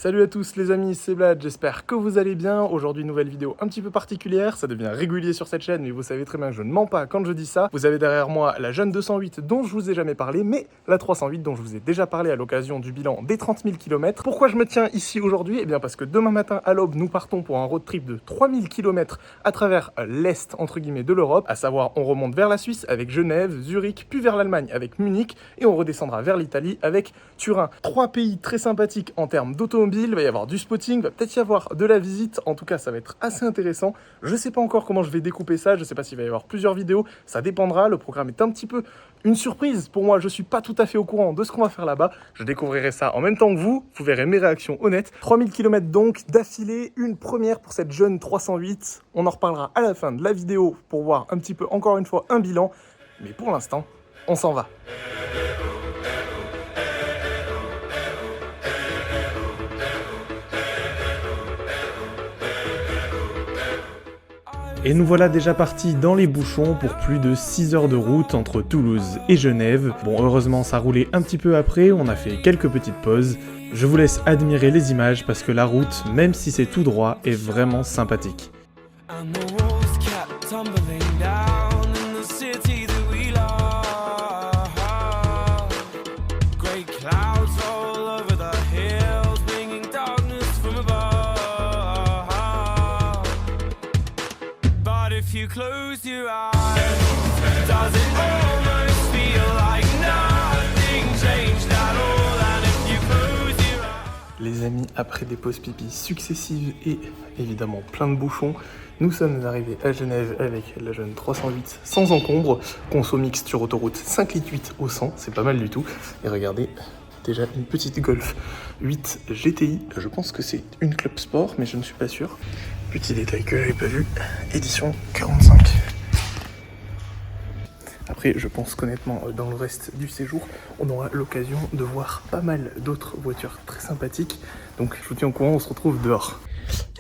Salut à tous les amis, c'est Vlad, j'espère que vous allez bien. Aujourd'hui, nouvelle vidéo un petit peu particulière, ça devient régulier sur cette chaîne, mais vous savez très bien que je ne mens pas quand je dis ça. Vous avez derrière moi la Jeune 208 dont je vous ai jamais parlé, mais la 308 dont je vous ai déjà parlé à l'occasion du bilan des 30 000 km. Pourquoi je me tiens ici aujourd'hui? Eh bien parce que demain matin à l'aube, nous partons pour un road trip de 3000 km à travers l'Est, entre guillemets, de l'Europe. À savoir, on remonte vers la Suisse avec Genève, Zurich, puis vers l'Allemagne avec Munich, et on redescendra vers l'Italie avec Turin. 3 pays très sympathiques en termes d'automobile. Il va y avoir du spotting, il va peut-être y avoir de la visite, en tout cas ça va être assez intéressant. Je sais pas encore comment je vais découper ça, je sais pas s'il va y avoir plusieurs vidéos, ça dépendra, le programme est un petit peu une surprise pour moi, je suis pas tout à fait au courant de ce qu'on va faire là-bas, je découvrirai ça en même temps que vous verrez mes réactions honnêtes. 3000 km donc d'affilée, une première pour cette Jeune 308, on en reparlera à la fin de la vidéo pour voir un petit peu encore une fois un bilan, mais pour l'instant, on s'en va. Et nous voilà déjà partis dans les bouchons pour plus de 6 heures de route entre Toulouse et Genève. Bon, heureusement ça roulait un petit peu après, on a fait quelques petites pauses. Je vous laisse admirer les images parce que la route, même si c'est tout droit, est vraiment sympathique. Close your eyes. Does it almost feel like nothing changed at all? And if you close your eyes. Les amis, après des pauses pipi successives et évidemment plein de bouchons, nous sommes arrivés à Genève avec la Jeune 308 sans encombre, conso mixte sur autoroute 5,8 litres au 100, c'est pas mal du tout. Et regardez, déjà une petite Golf 8 GTI, je pense que c'est une Club Sport, mais je ne suis pas sûr. Petit détail que j'avais pas vu, édition 45. Après, je pense qu'honnêtement, dans le reste du séjour, on aura l'occasion de voir pas mal d'autres voitures très sympathiques. Donc, je vous tiens au courant, on se retrouve dehors.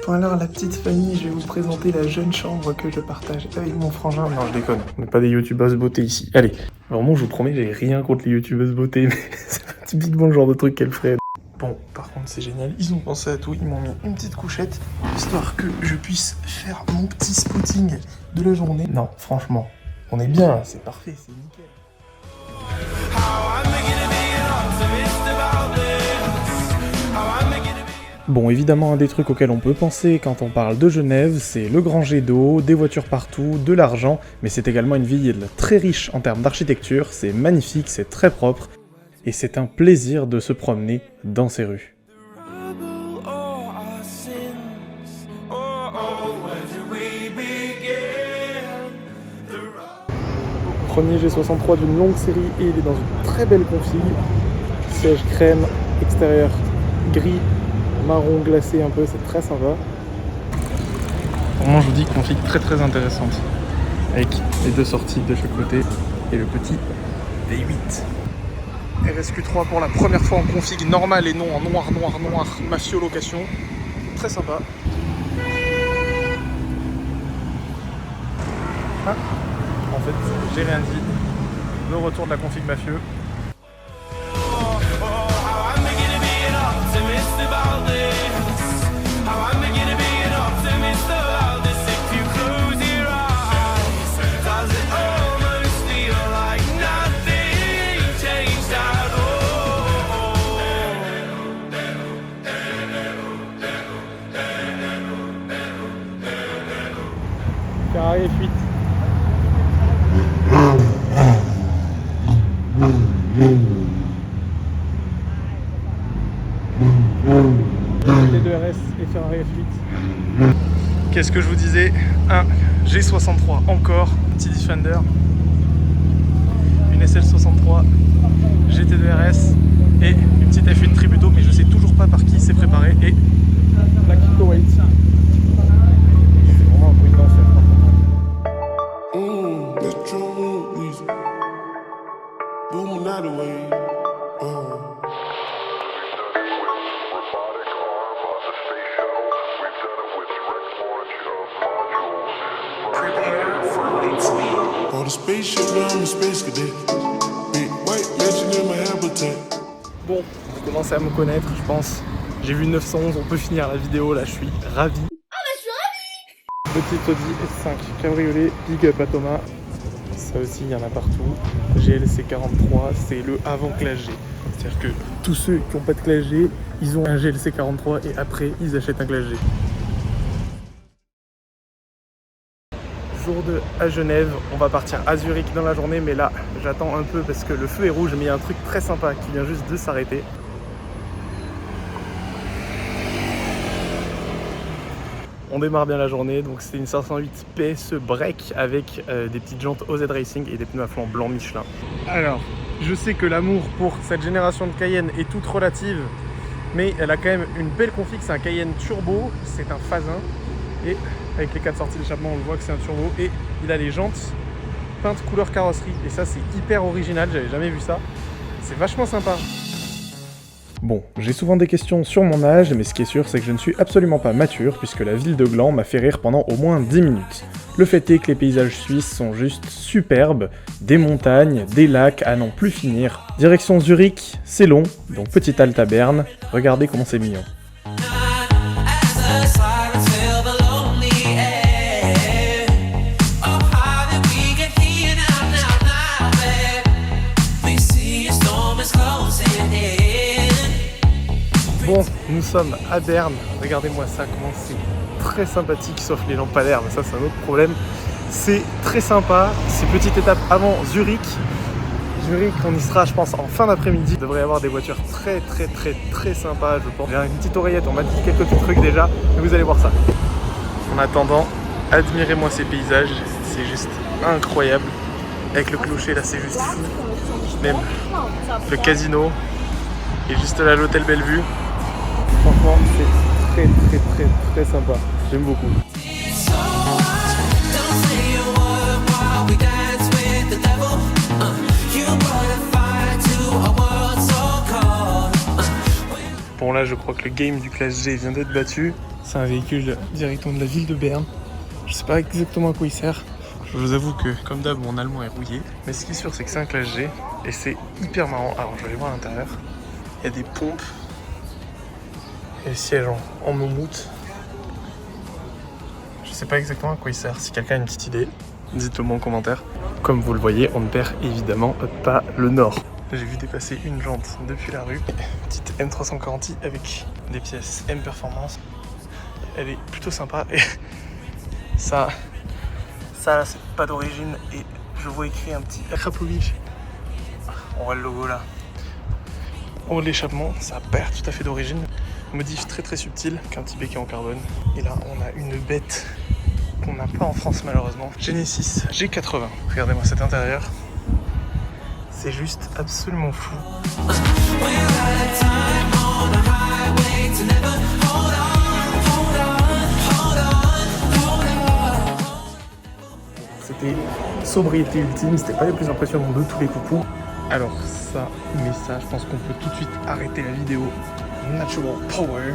Bon alors, la petite famille, je vais vous présenter la jeune chambre que je partage avec mon frangin. Non, je déconne, on n'est pas des youtubeuses beauté ici. Allez, vraiment, je vous promets, j'ai rien contre les youtubeuses beauté, mais c'est typiquement le genre de truc qu'elle ferait. Bon, par contre, c'est génial, ils ont pensé à tout, ils m'ont mis une petite couchette, histoire que je puisse faire mon petit spotting de la journée. Non, franchement, on est bien là, c'est parfait, c'est nickel. Bon, évidemment, un des trucs auxquels on peut penser quand on parle de Genève, c'est le grand jet d'eau, des voitures partout, de l'argent, mais c'est également une ville très riche en termes d'architecture, c'est magnifique, c'est très propre, et c'est un plaisir de se promener dans ces rues. Premier G63 d'une longue série et il est dans une très belle config. Siège crème, extérieur gris, marron glacé un peu, c'est très sympa. Vraiment je vous dis config très intéressante. Avec les deux sorties de chaque côté et le petit V8. RSQ3 pour la première fois en config normale et non en noir, mafio location. Très sympa. Ah, en fait, j'ai rien dit. Le retour de la config mafieux. Ferrari F8. GT2RS et Ferrari F8. Qu'est-ce que je vous disais? Un G63 encore, petit Defender, une SL63, GT2RS et une petite F1 Tributo, mais je sais toujours pas par qui c'est préparé, et la Kiko White. C'est vraiment un bruit d'enfer par contre. On the spaceship, now I'm a space cadet. Big white legend in my habitat. Bon, vous commencez à me connaître, je pense. J'ai vu 911, on peut finir la vidéo là, je suis ravi. Petite Audi S5 cabriolet, big up à Thomas. Ça aussi, il y en a partout. GLC 43, c'est le avant classe G. C'est-à-dire que tous ceux qui n'ont pas de classe G, ils ont un GLC 43 et après, ils achètent un classe G. Jour 2 à Genève, on va partir à Zurich dans la journée, mais là, j'attends un peu parce que le feu est rouge, mais il y a un truc très sympa qui vient juste de s'arrêter. On démarre bien la journée, donc c'est une 508 PSE break avec des petites jantes OZ Racing et des pneus à flanc blanc Michelin. Alors, je sais que l'amour pour cette génération de Cayenne est toute relative, mais elle a quand même une belle config, c'est un Cayenne turbo, c'est un phase 1, et avec les 4 sorties d'échappement on le voit que c'est un turbo, et il a les jantes peintes couleur carrosserie, et ça c'est hyper original, j'avais jamais vu ça, c'est vachement sympa. Bon, j'ai souvent des questions sur mon âge, mais ce qui est sûr, c'est que je ne suis absolument pas mature, puisque la ville de Gland m'a fait rire pendant au moins 10 minutes. Le fait est que les paysages suisses sont juste superbes, des montagnes, des lacs à n'en plus finir. Direction Zurich, c'est long, donc petite halte à Berne, regardez comment c'est mignon. Bon, nous sommes à Berne, regardez-moi ça, comment c'est très sympathique, sauf les lampadaires, mais ça c'est un autre problème. C'est très sympa, ces petites étapes avant Zurich. Zurich, on y sera je pense en fin d'après-midi. Il devrait y avoir des voitures très sympas, je pense. J'ai une petite oreillette, on m'a dit quelques petits trucs déjà, mais vous allez voir ça. En attendant, admirez-moi ces paysages, c'est juste incroyable. Avec le clocher là, c'est juste fou. Même le casino, et juste là l'hôtel Bellevue. Franchement, c'est très sympa. J'aime beaucoup. Bon là, je crois que le game du classe G vient d'être battu. C'est un véhicule directement de la ville de Berne. Je sais pas exactement à quoi il sert. Je vous avoue que, comme d'hab, mon allemand est rouillé. Mais ce qui est sûr, c'est que c'est un classe G. Et c'est hyper marrant. Alors, je vais aller voir à l'intérieur. Il y a des pompes. Et le siège en moumoute. Je sais pas exactement à quoi il sert. Si quelqu'un a une petite idée, dites-le moi en commentaire. Comme vous le voyez, on ne perd évidemment pas le nord. J'ai vu dépasser une jante depuis la rue. Petite M340i avec des pièces M Performance. Elle est plutôt sympa. Et ça là, c'est pas d'origine. Et je vois écrit un petit Krapovic. On voit le logo là. En haut de l'échappement, ça n'a pas l'air tout à fait d'origine. Modif très subtil, qu'un petit béquet en carbone. Et là, on a une bête qu'on n'a pas en France malheureusement. Genesis G80. Regardez-moi cet intérieur. C'est juste absolument fou. C'était sobriété ultime, c'était pas les plus impressionnants de tous les coucous. Alors ça, mais ça, je pense qu'on peut tout de suite arrêter la vidéo. Natural Power.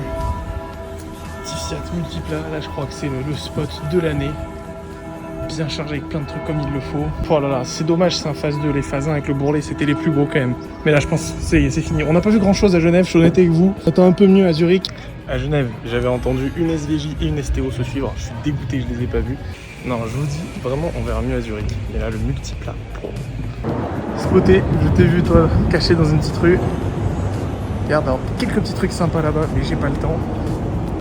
Petit Fiat Multipla, là je crois que c'est le spot de l'année. Bien chargé avec plein de trucs comme il le faut. Oh là là, c'est dommage, c'est un phase 2, les phases 1 avec le bourrelet c'était les plus beaux quand même. Mais là je pense que c'est fini. On n'a pas vu grand chose à Genève, je suis honnête avec vous. J'attends un peu mieux à Zurich. À Genève, j'avais entendu une SVJ et une STO se suivre. Je suis dégoûté, je les ai pas vus. Non, je vous dis, vraiment, on verra mieux à Zurich. Mais là, le Multipla Pro. Spoté, je t'ai vu toi caché dans une petite rue. Regarde, alors, quelques petits trucs sympas là-bas, mais j'ai pas le temps.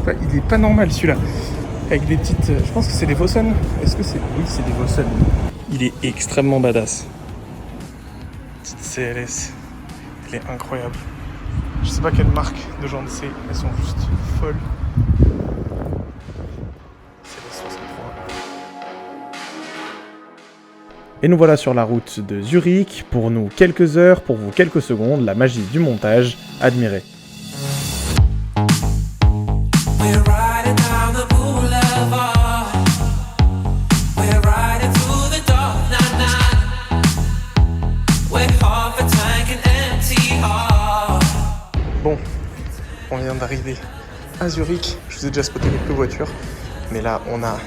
Enfin, il est pas normal celui-là. Avec des petites... je pense que c'est des Vossen. Est-ce que c'est... Oui, c'est des Vossen. Il est extrêmement badass. Petite CLS. Elle est incroyable. Je sais pas quelle marque de jantes c'est. Elles sont juste folles. C'est les 63. Et nous voilà sur la route de Zurich. Pour nous, quelques heures. Pour vous, quelques secondes. La magie du montage. Admirez. Bon, on vient d'arriver à Zurich. Je vous ai déjà spoté quelques voitures, mais là on a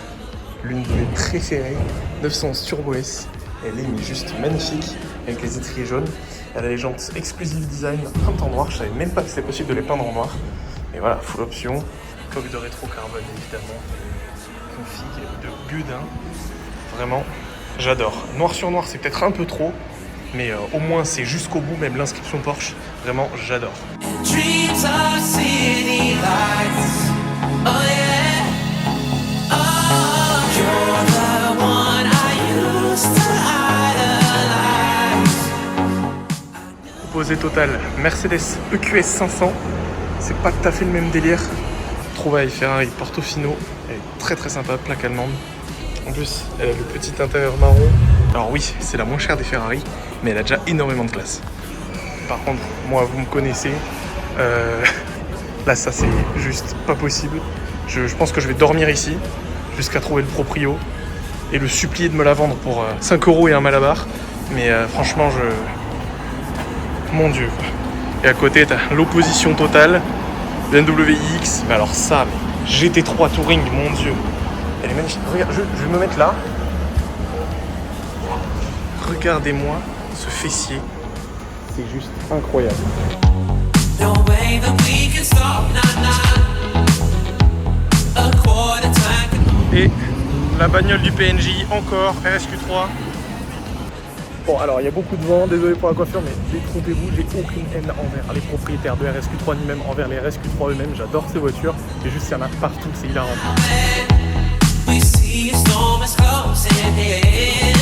l'une de mes préférées, 911 Turbo S. Elle est juste magnifique avec les étriers jaunes. Elle a les jantes Exclusive Design peintes en noir. Je savais même pas que c'était possible de les peindre en noir. Et voilà, full option. Coque de rétro-carbone évidemment. Config de Gudin. Vraiment, j'adore. Noir sur noir, c'est peut-être un peu trop. Mais au moins, c'est jusqu'au bout, même l'inscription Porsche. Vraiment, j'adore. Dreams of city lights. Oh yeah. Oh, you're the one I used to idolize. Proposé total Mercedes EQS 500. C'est pas tout à fait le même délire. Trouvaille Ferrari Portofino. Elle est très très sympa, plaque allemande. En plus, elle a le petit intérieur marron. Alors oui, c'est la moins chère des Ferrari, mais elle a déjà énormément de classe. Par contre, moi, vous me connaissez. Là, ça, c'est juste pas possible. Je pense que je vais dormir ici, jusqu'à trouver le proprio, et le supplier de me la vendre pour 5 € et un malabar. Mais franchement, mon Dieu. Et à côté, t'as l'opposition totale. BMW iX. Mais alors ça, mais GT3 Touring, mon Dieu. Elle est magnifique. Regarde, je vais me mettre là. Regardez-moi ce fessier. C'est juste incroyable. No way that we can stop, nah, nah. A quarter tank. Et la bagnole du PNJ, encore RSQ3. Bon, alors il y a beaucoup de vent, désolé pour la coiffure, mais détrompez-vous, j'ai aucune haine envers les propriétaires de RSQ3, ni même envers les RSQ3 eux-mêmes. J'adore ces voitures, et juste il y en a partout, c'est hilarant. We see a storm is closing in.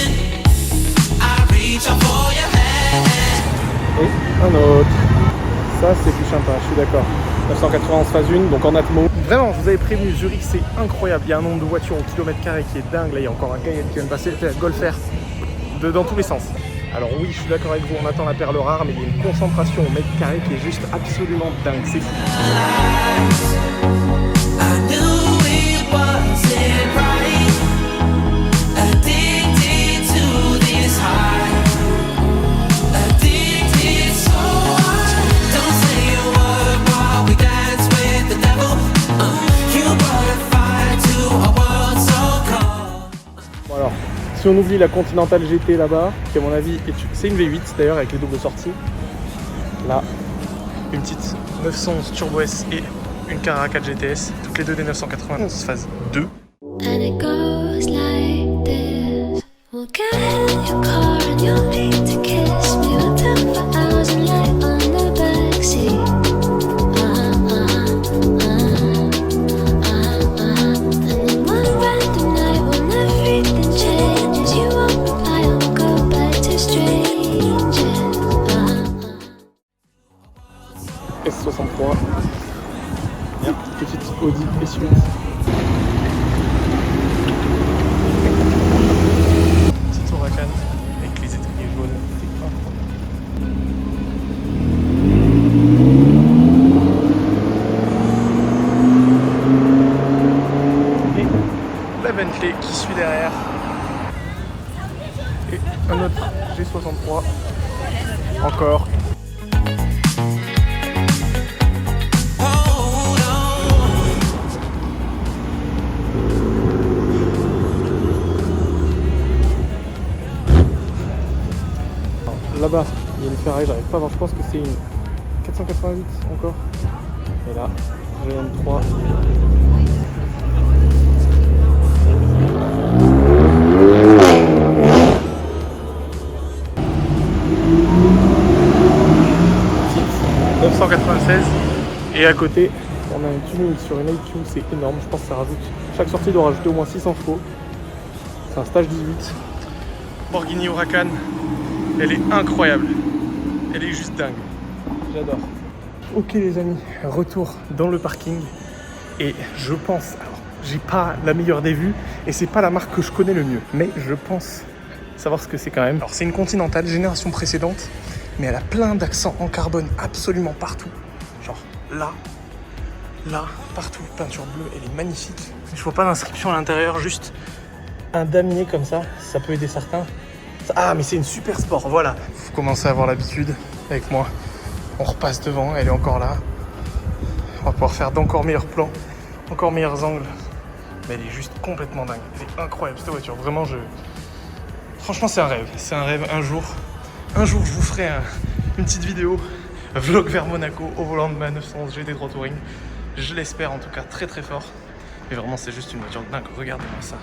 I reach out for your hand. Et un autre. Ça c'est plus sympa, je suis d'accord. 991 phase 1, donc en Atmo. Vraiment, je vous avais prévenu, Zurich c'est incroyable. Il y a un nombre de voitures au kilomètre carré qui est dingue. Là, il y a encore un gars qui vient de passer, Golf R, dans tous les sens. Alors oui, je suis d'accord avec vous, on attend la perle rare, mais il y a une concentration au mètre carré qui est juste absolument dingue. C'est fou. I knew it wasn't right. Addicted to this high. Addicted so hard. Don't say a word while we dance with the devil. You brought a fire to a world so cold. Bon alors, si on oublie la Continental GT là-bas, qui à mon avis, c'est une V8 d'ailleurs avec les doubles sorties. Là, une petite 911 Turbo S et une Carrera 4 GTS, toutes les deux des 991 phase 2. And it goes like this. We'll get in your car and you'll need to kiss me. We'll talk for hours and lie on the backseat. And then one random night when everything changes, you won't reply, I'll go back to strangers. S63. Bien, petite Audi S8. Petite Huracan avec les étriers jaunes. Et la Bentley qui suit derrière. Et un autre G63. Encore. Là-bas, il y a une Ferrari, j'arrive pas à voir, je pense que c'est une 488 encore. Et là, GM3. Petite 996. Et à côté, on a un tuning sur une IQ, c'est énorme, je pense que ça rajoute. Chaque sortie doit rajouter au moins 600 chevaux. C'est un stage 18. Borghini Huracan. Elle est incroyable. Elle est juste dingue. J'adore. Ok les amis, retour dans le parking. Et je pense, alors j'ai pas la meilleure des vues et c'est pas la marque que je connais le mieux. Mais je pense savoir ce que c'est quand même. Alors c'est une Continental génération précédente, mais elle a plein d'accents en carbone absolument partout. Genre là, partout, peinture bleue, elle est magnifique. Je vois pas d'inscription à l'intérieur, juste un damier comme ça peut aider certains. Ah mais c'est une super sport, voilà. Vous commencez à avoir l'habitude avec moi. On repasse devant, elle est encore là. On va pouvoir faire d'encore meilleurs plans, encore meilleurs angles. Mais elle est juste complètement dingue. Elle est incroyable cette voiture, vraiment Franchement c'est un rêve, un jour. Un jour je vous ferai une petite vidéo, vlog vers Monaco au volant de ma 911 GT3 Touring. Je l'espère en tout cas très très fort. Mais vraiment c'est juste une voiture de dingue, regardez-moi ça.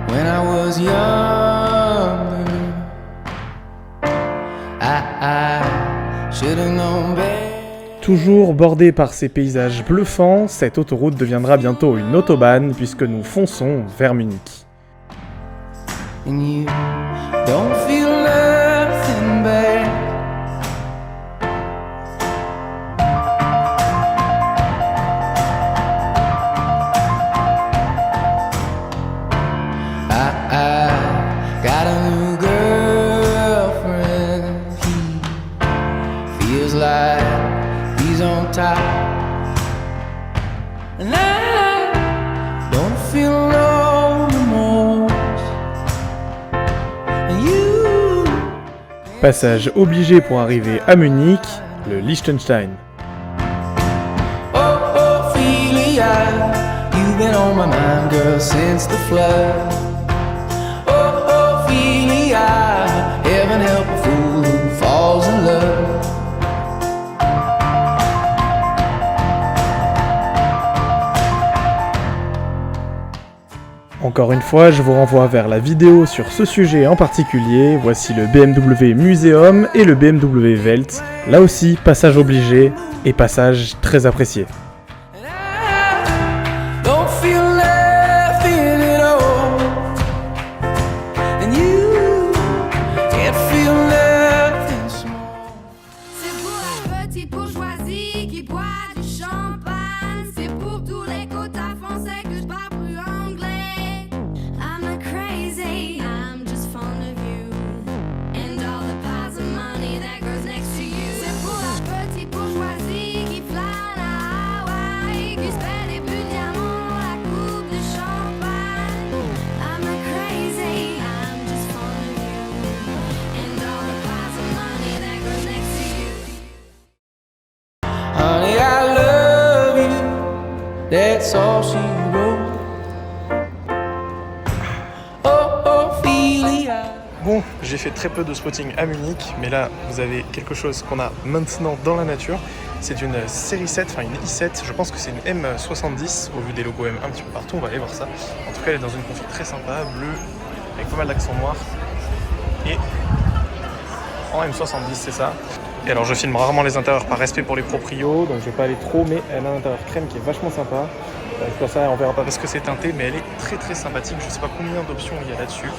When I was younger, I should have known better. Toujours bordée par ces paysages bluffants, cette autoroute deviendra bientôt une autobahn puisque nous fonçons vers Munich. And you don't feel nothing bad. I got a new girlfriend. He feels like he's on top, and I don't feel no remorse. And you Passage obligé pour arriver à Munich, le Liechtenstein. oh, Ophelia, you've been on my mind, girl, since the flood. Oh, Ophelia, heaven help a fool who falls in love. Encore une fois, je vous renvoie vers la vidéo sur ce sujet en particulier. Voici le BMW Museum et le BMW Welt. Là aussi, passage obligé et passage très apprécié. And I don't feel nothing at all. And you can't feel nothing small. C'est pour la petite bourgeoisie qui boit du champagne. C'est pour tous les quotas français que je parle plus anglais. I'm not crazy, I'm just fond of you. And all the piles of money that goes next to you. C'est pour la petite bourgeoisie qui flâne à Hawaï, qui se fait des plus de diamants dans la coupe de champagne. I'm not crazy, I'm just fond of you. And all the piles of money that goes next to you. Honey, I love you. That's all she wrote. Oh, Ophelia. Bon, j'ai fait très peu de spotting à Munich, mais là, vous avez quelque chose qu'on a maintenant dans la nature. C'est une série 7, enfin une i7, je pense que c'est une M70, au vu des logos M un petit peu partout, on va aller voir ça. En tout cas, elle est dans une config très sympa, bleue, avec pas mal d'accents noirs. Et en M70, c'est ça. Et alors, je filme rarement les intérieurs par respect pour les proprios, donc je vais pas aller trop, mais elle a un intérieur crème qui est vachement sympa. Avec ça, on verra pas parce que c'est teinté, mais elle est très très sympathique. Je sais pas combien d'options il y a là-dessus.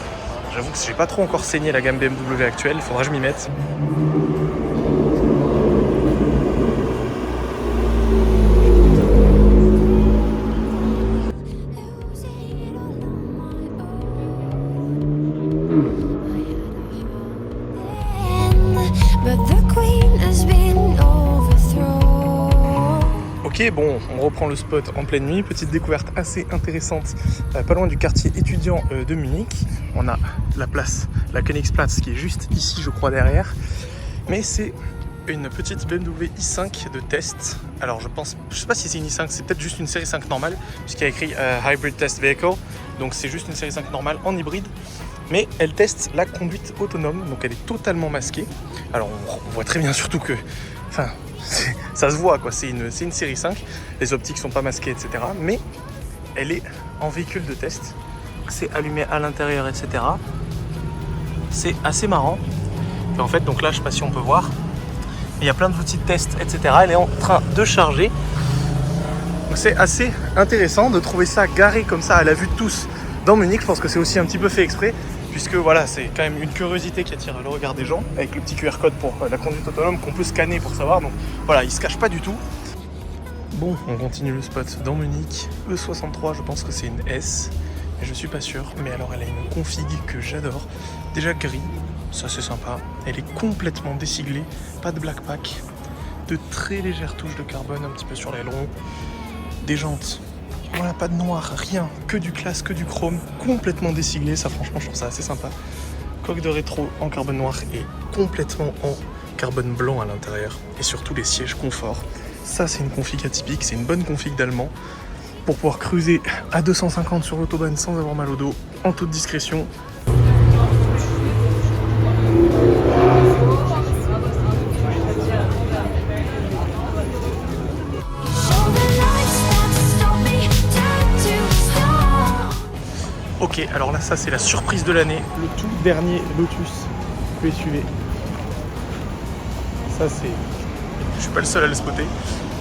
J'avoue que j'ai pas trop encore saigné la gamme BMW actuelle, il faudra que je m'y mette. But the queen has been overthrown. Ok, bon, on reprend le spot en pleine nuit. Petite découverte assez intéressante, pas loin du quartier étudiant de Munich. On a la place, la Königsplatz, qui est juste ici, je crois, derrière. Mais c'est une petite BMW i5 de test. Alors, je sais pas si c'est une i5, c'est peut-être juste une série 5 normale, puisqu'il y a écrit Hybrid Test Vehicle. Donc, c'est juste une série 5 normale en hybride. Mais elle teste la conduite autonome, donc elle est totalement masquée. Alors, on voit très bien surtout que... Enfin, ça se voit, quoi. C'est une série 5. Les optiques sont pas masquées, etc. Mais elle est en véhicule de test. C'est allumé à l'intérieur, etc. C'est assez marrant. Et en fait, donc là, je sais pas si on peut voir. Il y a plein d'outils de test, etc. Elle est en train de charger. Donc c'est assez intéressant de trouver ça garé comme ça à la vue de tous dans Munich. Je pense que c'est aussi un petit peu fait exprès. Puisque voilà, c'est quand même une curiosité qui attire le regard des gens. Avec le petit QR code pour la conduite autonome qu'on peut scanner pour savoir. Donc voilà, il se cache pas du tout. Bon, on continue le spot dans Munich. E63, je pense que c'est une S. Mais je suis pas sûr. Mais alors, elle a une config que j'adore. Déjà gris, ça c'est sympa. Elle est complètement déciglée. Pas de black pack. De très légères touches de carbone un petit peu sur l'aileron. Des jantes. Voilà, pas de noir, rien. Que du classe, que du chrome. Complètement déciglé. Ça, franchement, je trouve ça assez sympa. Coque de rétro en carbone noir et complètement en carbone blanc à l'intérieur. Et surtout les sièges confort. Ça, c'est une config atypique. C'est une bonne config d'allemand. Pour pouvoir cruiser à 250 sur l'autobahn sans avoir mal au dos, en toute discrétion. Ok, alors là, ça c'est la surprise de l'année, le tout dernier Lotus PSUV. Ça c'est... Je suis pas le seul à le spotter.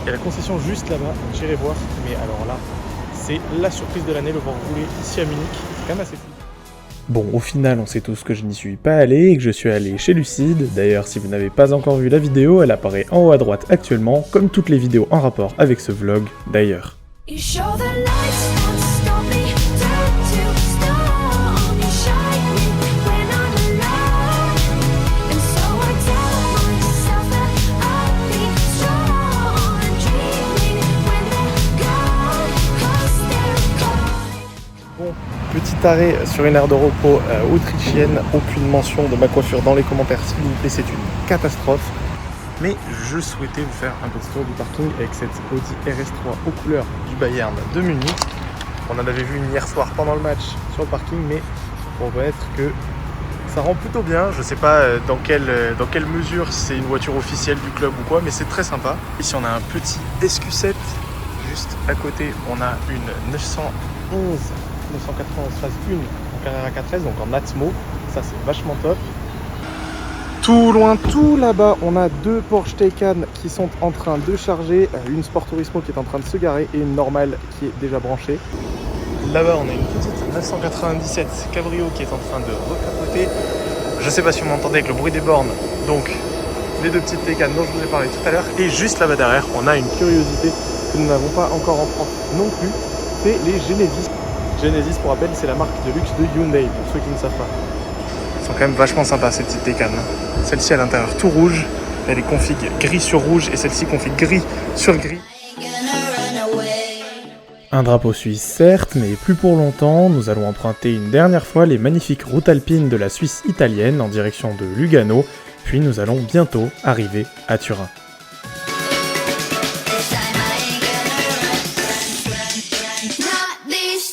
Il y a la concession juste là-bas, j'irai voir. Mais alors là, c'est la surprise de l'année, le voir rouler ici à Munich. C'est quand même assez fou. Bon, au final, on sait tous que je n'y suis pas allé et que je suis allé chez Lucide. D'ailleurs, si vous n'avez pas encore vu la vidéo, elle apparaît en haut à droite actuellement, comme toutes les vidéos en rapport avec ce vlog d'ailleurs. You show the lights won't stop me. Turn to stone. You shine me when I'm alone. And so I tell myself that I'll be strong. And dreaming when they're gone, 'cause they're gone. Bon, petit arrêt sur une aire de repos autrichienne. Aucune mention de ma coiffure dans les commentaires, s'il vous plaît, c'est une catastrophe. Mais je souhaitais vous faire un petit tour du parking avec cette Audi RS3 aux couleurs du Bayern de Munich. On en avait vu une hier soir pendant le match sur le parking, mais faut reconnaître que ça rend plutôt bien. Je sais pas dans quelle mesure c'est une voiture officielle du club ou quoi, mais c'est très sympa. Ici on a un petit SQ7, juste à côté on a une 991 phase 1 en Carrera 4S, donc en Atmo, ça c'est vachement top. Tout loin, tout là-bas, on a deux Porsche Taycan qui sont en train de charger, une Sport Turismo qui est en train de se garer et une normale qui est déjà branchée. Là-bas, on a une petite 997 Cabrio qui est en train de recapoter. Je sais pas si vous m'entendez avec le bruit des bornes, donc les deux petites Taycan dont je vous ai parlé tout à l'heure. Et juste là-bas derrière, on a une curiosité que nous n'avons pas encore en France non plus, c'est les Genesis. Genesis, pour rappel, c'est la marque de luxe de Hyundai, pour ceux qui ne savent pas. Ils sont quand même vachement sympas ces petites Taycan. Celle-ci à l'intérieur tout rouge, elle est config gris sur rouge et celle-ci config gris sur gris. Un drapeau suisse certes, mais plus pour longtemps, nous allons emprunter une dernière fois les magnifiques routes alpines de la Suisse italienne en direction de Lugano, puis nous allons bientôt arriver à Turin. Not this Not this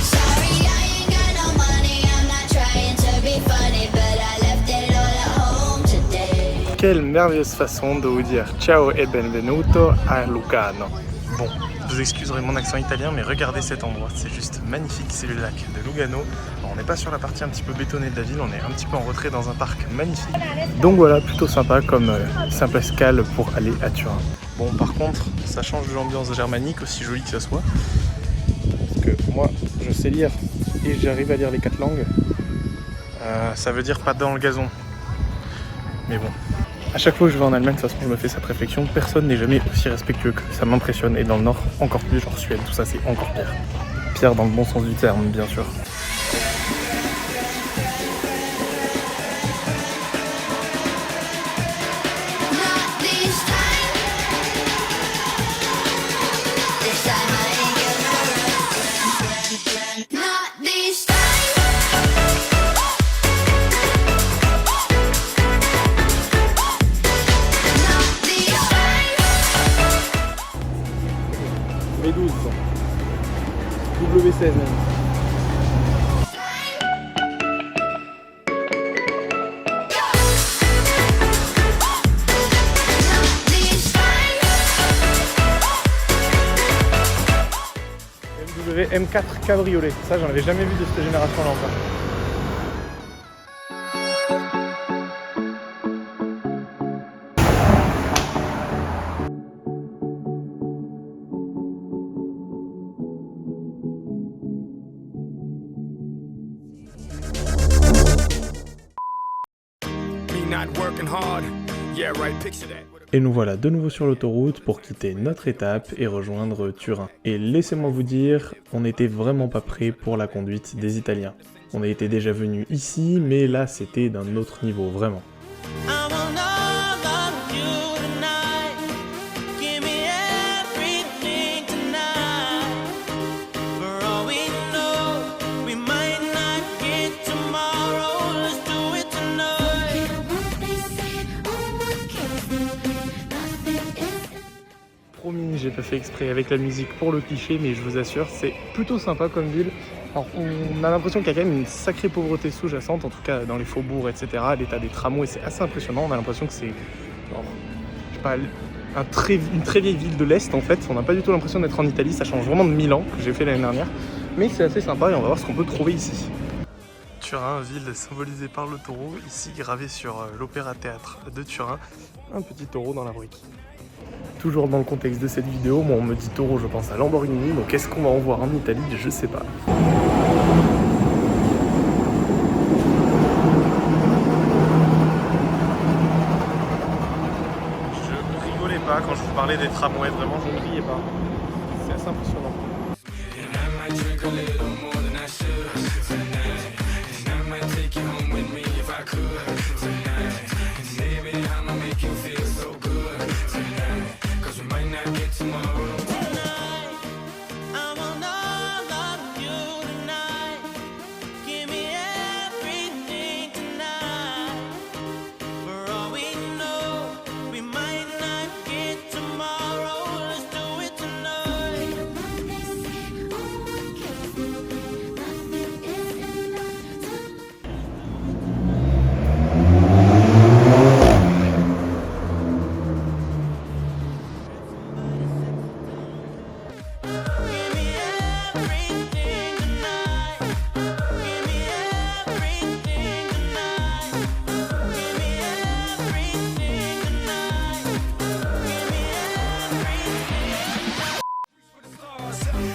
Sorry, I ain't got no money. I'm not trying to be funny, but I left it all at home today. Quelle merveilleuse façon de vous dire ciao et benvenuto à Lugano. Bon, vous excuserez mon accent italien, mais regardez cet endroit, c'est juste magnifique, c'est le lac de Lugano. Alors, on n'est pas sur la partie un petit peu bétonnée de la ville, on est un petit peu en retrait dans un parc magnifique. Donc voilà, plutôt sympa comme simple escale pour aller à Turin. Bon, par contre, ça change de l'ambiance germanique, aussi jolie que ça soit. Parce que moi, je sais lire et j'arrive à lire les 4 langues. Ça veut dire pas dans le gazon. Mais bon. À chaque fois que je vais en Allemagne, de toute façon, je me fais cette réflexion. Personne n'est jamais aussi respectueux que ça m'impressionne. Et dans le Nord, encore plus, genre Suède, tout ça, c'est encore pire. Pire dans le bon sens du terme, bien sûr. Not this time. This time I ain't gonna run. Not this time. Not this time. V12. W16 même. Not this time. BMW M4 Cabriolet. Ça, j'en avais jamais vu de cette génération-là encore. Me not working hard. Yeah, right, picture that. Et nous voilà de nouveau sur l'autoroute pour quitter notre étape et rejoindre Turin. Et laissez-moi vous dire, on n'était vraiment pas prêt pour la conduite des Italiens. On était déjà venu ici, mais là c'était d'un autre niveau, vraiment. I will love you tonight. J'ai pas fait exprès avec la musique pour le cliché, mais je vous assure, c'est plutôt sympa comme ville. Alors, on a l'impression qu'il y a quand même une sacrée pauvreté sous-jacente, en tout cas dans les faubourgs, etc. L'état des tramways, c'est assez impressionnant. On a l'impression que c'est, genre, je sais pas, une très vieille ville de l'Est, en fait. On n'a pas du tout l'impression d'être en Italie. Ça change vraiment de Milan, que j'ai fait l'année dernière. Mais c'est assez sympa et on va voir ce qu'on peut trouver ici. Turin, ville symbolisée par le taureau, ici gravé sur l'Opéra Théâtre de Turin. Un petit taureau dans la brique. Toujours dans le contexte de cette vidéo, moi on me dit taureau, je pense à Lamborghini, donc est-ce qu'on va en voir en Italie? Je sais pas. Je rigolais pas quand je vous parlais des tramways, vraiment je ne riais pas. C'est assez impressionnant.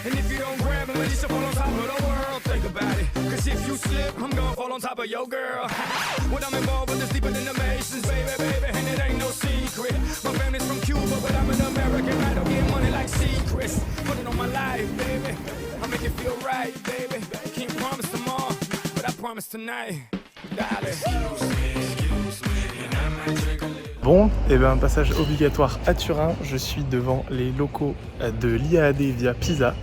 And if you don't grab it, let yourself fall on top of the world. Think about it, cause if you slip, I'm gonna fall on top of your girl. When I'm involved with this deeper than the Masons, baby, and it ain't no secret. My family's from Cuba, but I'm an American. I don't get money like secrets. Put it on my life, baby. I'll make it feel right, baby. Can't promise tomorrow, but I promise tonight. Bon, et bien passage obligatoire à Turin, je suis devant les locaux de l'IAAD via Pisa.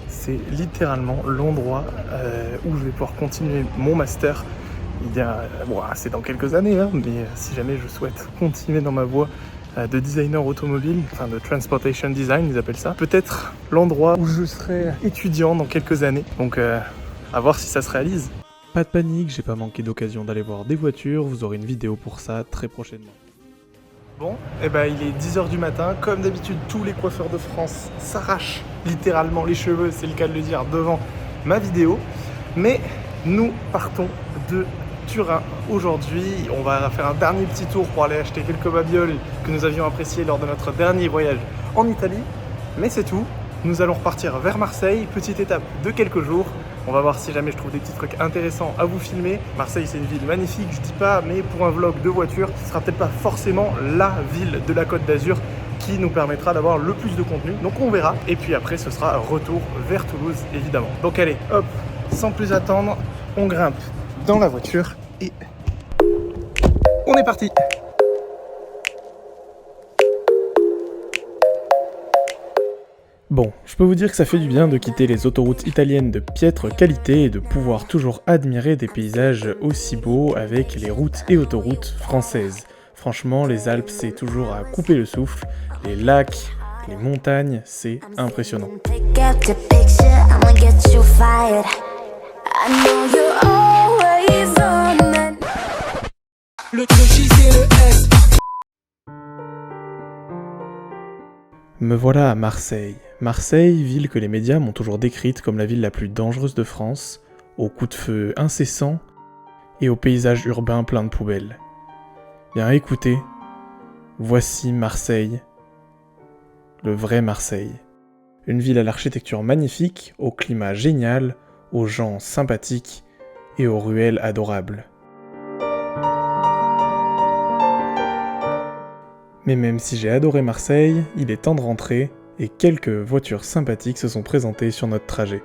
C'est littéralement l'endroit où je vais pouvoir continuer mon master. C'est dans quelques années, hein, mais si jamais je souhaite continuer dans ma voie de designer automobile, enfin de transportation design, ils appellent ça, peut-être l'endroit où je serai étudiant dans quelques années. Donc à voir si ça se réalise. Pas de panique, j'ai pas manqué d'occasion d'aller voir des voitures, vous aurez une vidéo pour ça très prochainement. Bon, et ben il est 10h du matin, comme d'habitude tous les coiffeurs de France s'arrachent littéralement les cheveux, c'est le cas de le dire, devant ma vidéo. Mais nous partons de Turin aujourd'hui, on va faire un dernier petit tour pour aller acheter quelques babioles que nous avions appréciées lors de notre dernier voyage en Italie. Mais c'est tout, nous allons repartir vers Marseille, petite étape de quelques jours. On va voir si jamais je trouve des petits trucs intéressants à vous filmer. Marseille, c'est une ville magnifique, je dis pas, mais pour un vlog de voiture, ce sera peut-être pas forcément la ville de la Côte d'Azur qui nous permettra d'avoir le plus de contenu. Donc on verra. Et puis après, ce sera retour vers Toulouse, évidemment. Donc allez, hop, sans plus attendre, on grimpe dans la voiture et on est parti. Bon, je peux vous dire que ça fait du bien de quitter les autoroutes italiennes de piètre qualité et de pouvoir toujours admirer des paysages aussi beaux avec les routes et autoroutes françaises. Franchement, les Alpes, c'est toujours à couper le souffle. Les lacs, les montagnes, c'est impressionnant. Me voilà à Marseille. Marseille, ville que les médias m'ont toujours décrite comme la ville la plus dangereuse de France, aux coups de feu incessants et aux paysages urbains pleins de poubelles. Bien écoutez, voici Marseille, le vrai Marseille. Une ville à l'architecture magnifique, au climat génial, aux gens sympathiques et aux ruelles adorables. Mais même si j'ai adoré Marseille, il est temps de rentrer et quelques voitures sympathiques se sont présentées sur notre trajet.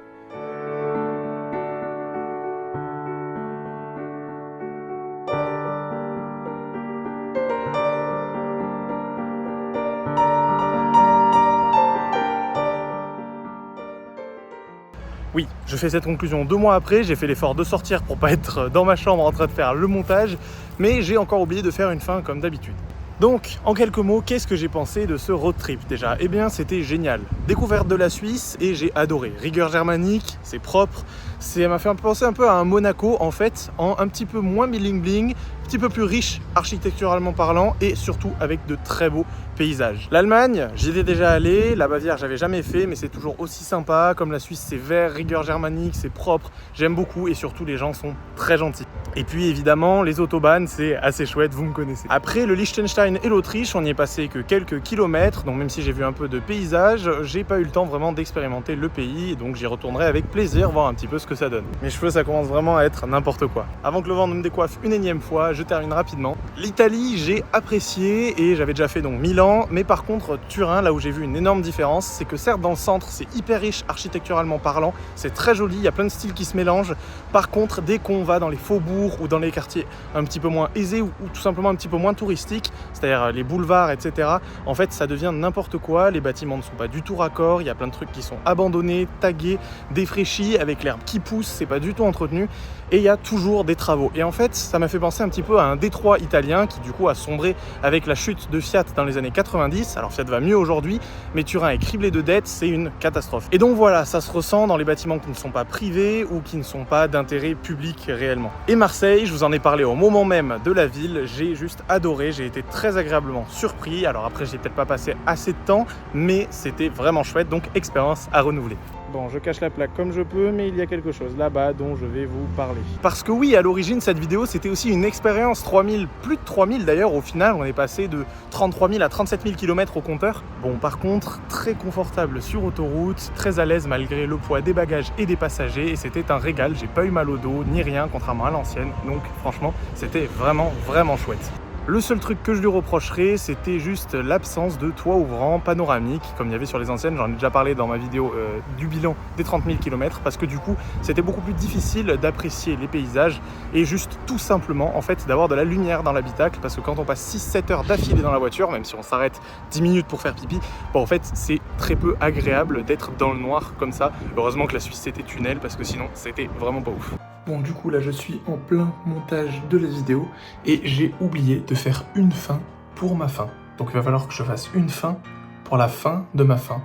Oui, je fais cette conclusion 2 mois après, j'ai fait l'effort de sortir pour pas être dans ma chambre en train de faire le montage, mais j'ai encore oublié de faire une fin comme d'habitude. Donc, en quelques mots, qu'est-ce que j'ai pensé de ce road trip déjà? Eh bien, c'était génial. Découverte de la Suisse et j'ai adoré. Rigueur germanique, c'est propre. Ça m'a fait penser un peu à un Monaco en fait, en un petit peu moins bling bling, un petit peu plus riche architecturalement parlant et surtout avec de très beaux paysages. L'Allemagne, j'y étais déjà allé, la Bavière j'avais jamais fait, mais c'est toujours aussi sympa. Comme la Suisse, c'est vert, rigueur germanique, c'est propre, j'aime beaucoup et surtout les gens sont très gentils. Et puis évidemment, les autobahns, c'est assez chouette, vous me connaissez. Après le Liechtenstein et l'Autriche, on n'y est passé que quelques kilomètres, donc même si j'ai vu un peu de paysages, j'ai pas eu le temps vraiment d'expérimenter le pays, donc j'y retournerai avec plaisir, voir un petit peu ce que ça donne. Mes cheveux, ça commence vraiment à être n'importe quoi. Avant que le vent ne me décoiffe une énième fois, je termine rapidement. L'Italie, j'ai apprécié et j'avais déjà fait donc Milan, mais par contre Turin, là où j'ai vu une énorme différence, c'est que certes dans le centre, c'est hyper riche architecturalement parlant, c'est très joli, il y a plein de styles qui se mélangent. Par contre, dès qu'on va dans les faubourgs ou dans les quartiers un petit peu moins aisés ou tout simplement un petit peu moins touristiques, c'est-à-dire les boulevards, etc., en fait ça devient n'importe quoi, les bâtiments ne sont pas du tout raccords, il y a plein de trucs qui sont abandonnés, tagués, défraîchis, avec l'herbe qui pousse, c'est pas du tout entretenu, et il y a toujours des travaux. Et en fait, ça m'a fait penser un petit peu à un Détroit italien qui du coup a sombré avec la chute de Fiat dans les années 90. Alors Fiat va mieux aujourd'hui, mais Turin est criblé de dettes, c'est une catastrophe. Et donc voilà, ça se ressent dans les bâtiments qui ne sont pas privés ou qui ne sont pas d'intérêt public réellement. Et Marseille, je vous en ai parlé au moment même de la ville, j'ai juste adoré, j'ai été très agréablement surpris. Alors après, j'ai peut-être pas passé assez de temps, mais c'était vraiment chouette, donc expérience à renouveler. Bon, je cache la plaque comme je peux, mais il y a quelque chose là-bas dont je vais vous parler. Parce que oui, à l'origine, cette vidéo, c'était aussi une expérience 3000, plus de 3000 d'ailleurs, au final, on est passé de 33 000 à 37 000 km au compteur. Bon, par contre, très confortable sur autoroute, très à l'aise malgré le poids des bagages et des passagers, et c'était un régal, j'ai pas eu mal au dos, ni rien, contrairement à l'ancienne, donc franchement, c'était vraiment, vraiment chouette. Le seul truc que je lui reprocherais, c'était juste l'absence de toit ouvrant panoramique, comme il y avait sur les anciennes. J'en ai déjà parlé dans ma vidéo du bilan des 30 000 km, parce que du coup, c'était beaucoup plus difficile d'apprécier les paysages et juste tout simplement, en fait, d'avoir de la lumière dans l'habitacle, parce que quand on passe 6-7 heures d'affilée dans la voiture, même si on s'arrête 10 minutes pour faire pipi, bon, en fait, c'est très peu agréable d'être dans le noir comme ça. Heureusement que la Suisse était tunnel, parce que sinon, c'était vraiment pas ouf. Bon, du coup, là, je suis en plein montage de la vidéo et j'ai oublié de faire une fin pour ma fin. Donc, il va falloir que je fasse une fin pour la fin de ma fin.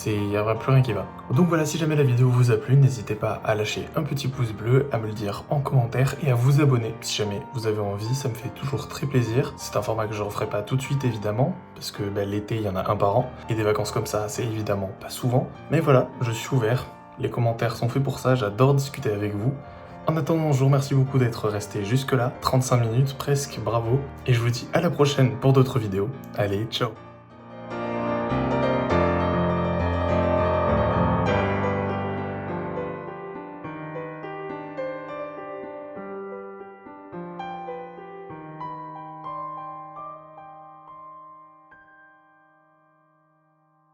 Il n'y a plus rien qui va. Donc voilà, si jamais la vidéo vous a plu, n'hésitez pas à lâcher un petit pouce bleu, à me le dire en commentaire et à vous abonner si jamais vous avez envie, ça me fait toujours très plaisir. C'est un format que je ne referai pas tout de suite évidemment, parce que l'été, il y en a un par an, et des vacances comme ça, c'est évidemment pas souvent. Mais voilà, je suis ouvert. Les commentaires sont faits pour ça, j'adore discuter avec vous. En attendant, je vous remercie beaucoup d'être resté jusque là, 35 minutes presque, bravo. Et je vous dis à la prochaine pour d'autres vidéos. Allez, ciao!